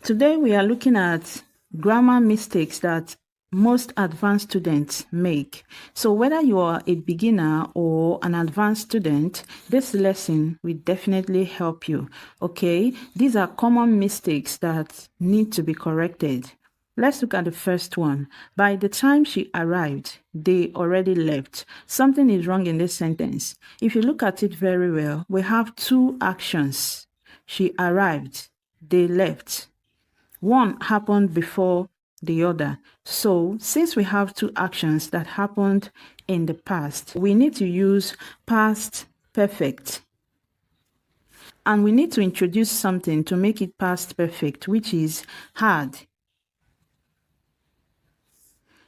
Today we are looking at grammar mistakes that most advanced students make. So whether you are a beginner or an advanced student, this lesson will definitely help you. Okay, these are common mistakes that need to be corrected. Let's look at the first one. By the time she arrived, they already left. Something is wrong in this sentence. If you look at it very well, we have two actions. She arrived, they left. One happened before the other. So, since we have two actions that happened in the past, we need to use past perfect. And we need to introduce something to make it past perfect, which is had.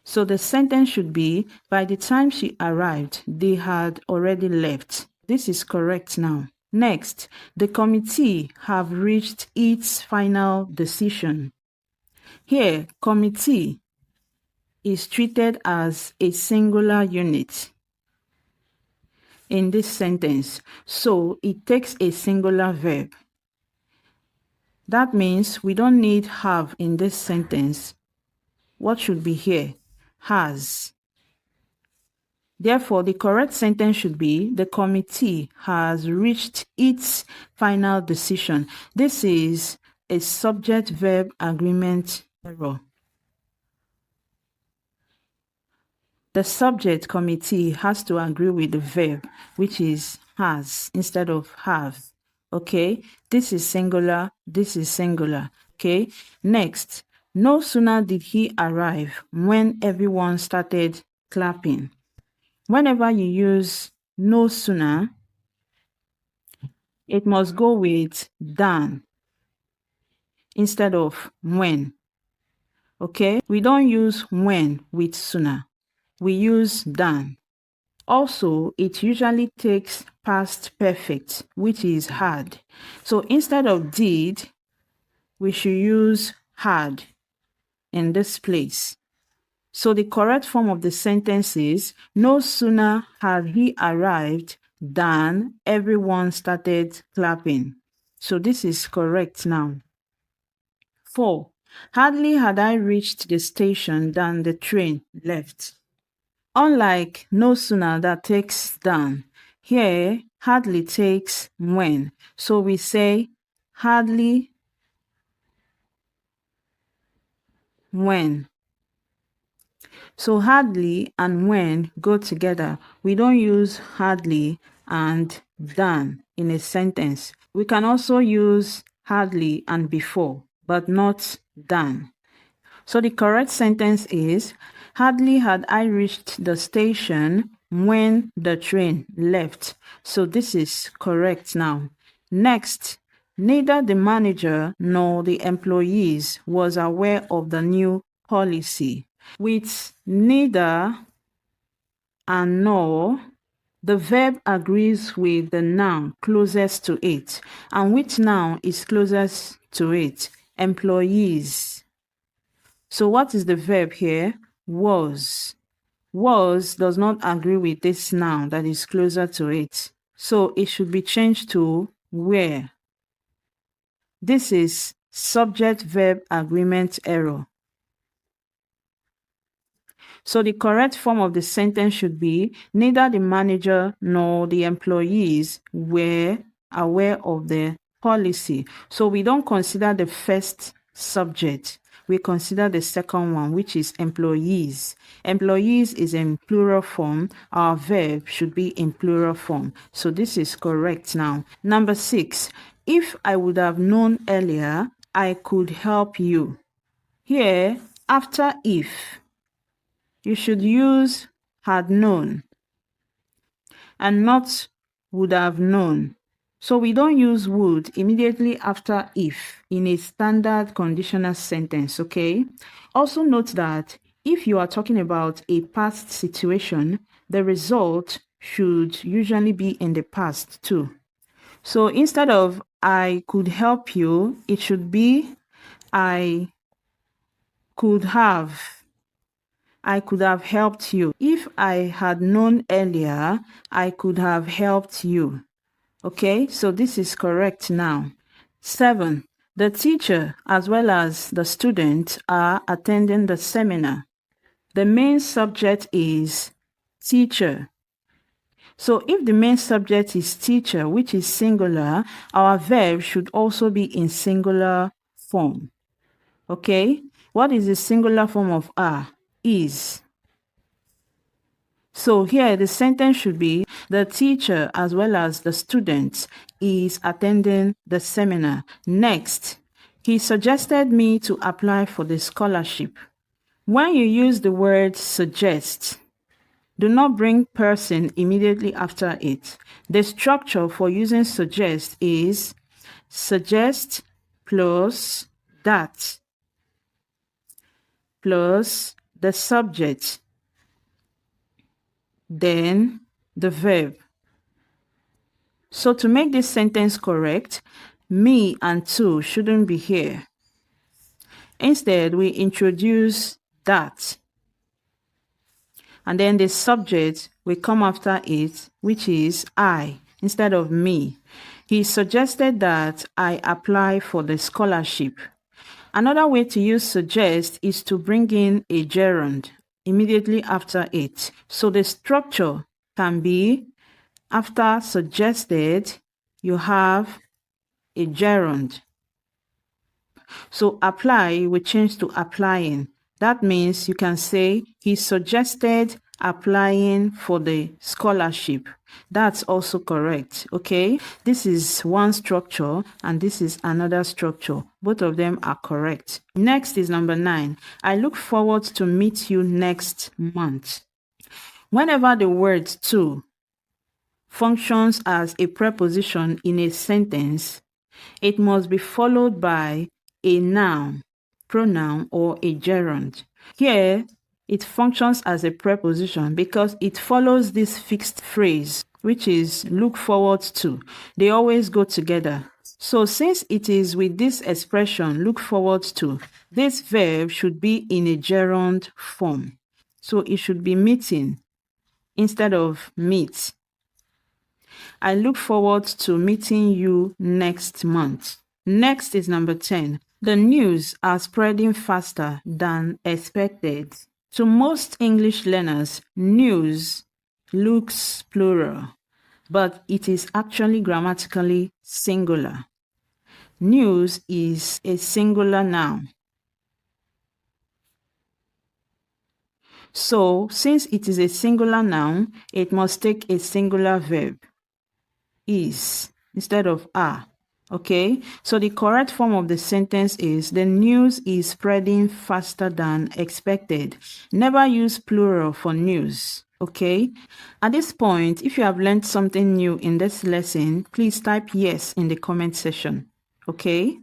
So the sentence should be, by the time she arrived, they had already left. This is correct now. Next, the committee have reached its final decision. Here, committee is treated as a singular unit in this sentence, so it takes a singular verb. That means we don't need have in this sentence. What should be here? Has. Therefore, the correct sentence should be, the committee has reached its final decision. This is a subject-verb agreement error. The subject committee has to agree with the verb, which is has instead of have. Okay, this is singular, this is singular. Okay, next, no sooner did he arrive when everyone started clapping. Whenever you use no sooner, it must go with than instead of when. Okay, we don't use when with sooner. We use than. Also, it usually takes past perfect, which is had. So instead of did, we should use had in this place. So the correct form of the sentence is, no sooner had he arrived than everyone started clapping. So this is correct now. 4. Hardly had I reached the station than the train left. Unlike no sooner that takes than, here hardly takes when. So we say hardly when. So hardly and when go together. We don't use hardly and than in a sentence. We can also use hardly and before, but not than. So the correct sentence is, hardly had I reached the station when the train left. So this is correct now. Next, neither the manager nor the employees was aware of the new policy. With neither and nor, the verb agrees with the noun closest to it. And which noun is closest to it? Employees. So what is the verb here? Was. Was does not agree with this noun that is closer to it. So it should be changed to were. This is subject-verb agreement error. So the correct form of the sentence should be, neither the manager nor the employees were aware of the policy. So we don't consider the first subject. We consider the second one, which is employees. Employees is in plural form. Our verb should be in plural form. So this is correct now. Number 6, if I would have known earlier, I could help you. Here, after if, you should use had known and not would have known. So we don't use would immediately after if in a standard conditional sentence, okay? Also note that if you are talking about a past situation, the result should usually be in the past too. So instead of I could help you, it should be I could have helped you. If I had known earlier, I could have helped you. Okay, so this is correct now. 7. The teacher as well as the student are attending the seminar. The main subject is teacher. So if the main subject is teacher, which is singular, our verb should also be in singular form. Okay? What is the singular form of are? Is. So here the sentence should be, the teacher as well as the student is attending the seminar. Next, he suggested me to apply for the scholarship. When you use the word suggest, do not bring person immediately after it. The structure for using suggest is suggest plus that plus the subject, then the verb. So to make this sentence correct, me and to shouldn't be here. Instead, we introduce that. And then the subject will come after it, which is I, instead of me. He suggested that I apply for the scholarship. Another way to use suggest is to bring in a gerund immediately after it. So the structure can be, after suggested, you have a gerund. So apply will change to applying. That means you can say he suggested applying for the scholarship. That's also correct, okay? This is one structure and this is another structure. Both of them are correct. Next is number 9. I look forward to meet you next month. Whenever the word to functions as a preposition in a sentence, it must be followed by a noun, pronoun, or a gerund. Here, it functions as a preposition because it follows this fixed phrase, which is look forward to. They always go together. So since it is with this expression, look forward to, this verb should be in a gerund form. So it should be meeting instead of meet. I look forward to meeting you next month. Next is number 10. The news are spreading faster than expected. To most English learners, news looks plural, but it is actually grammatically singular. News is a singular noun. So, since it is a singular noun, it must take a singular verb, is, instead of are. Okay, so the correct form of the sentence is the news is spreading faster than expected. Never use plural for news. Okay, at this point, if you have learned something new in this lesson, please type yes in the comment section. Okay,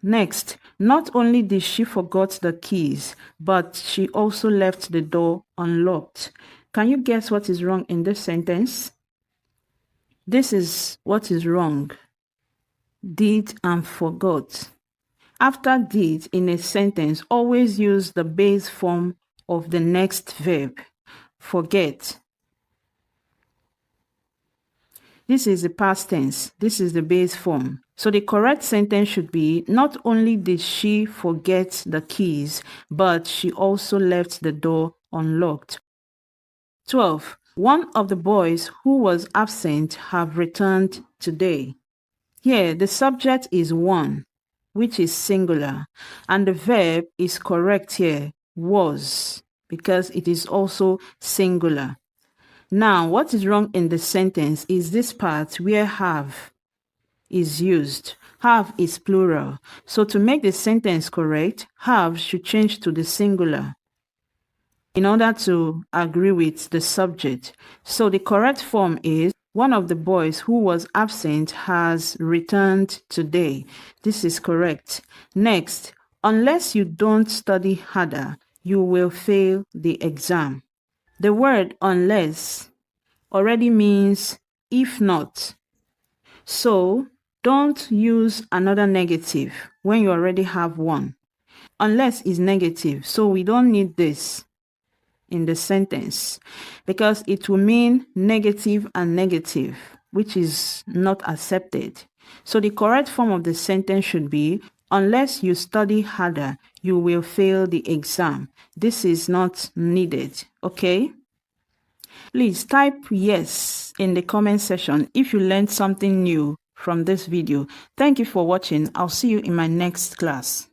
next, not only did she forget the keys, but she also left the door unlocked. Can you guess what is wrong in this sentence? This is what is wrong. Did and forgot. After did in a sentence, always use the base form of the next verb, forget. This is the past tense. This is the base form. So the correct sentence should be, not only did she forget the keys, but she also left the door unlocked. 12. One of the boys who was absent have returned today. Here, the subject is one, which is singular, and the verb is correct here, was, because it is also singular. Now, what is wrong in the sentence is this part where have is used. Have is plural. So to make the sentence correct, have should change to the singular in order to agree with the subject. So the correct form is, one of the boys who was absent has returned today. This is correct. Next, unless you don't study harder, you will fail the exam. The word unless already means if not. So don't use another negative when you already have one. Unless is negative, so we don't need this in the sentence because it will mean negative and negative, which is not accepted. So the correct form of the sentence should be, Unless you study harder, you will fail the exam. This is not needed, okay? Please type yes in the comment section if you learned something new from this video. Thank you for watching. I'll see you in my next class.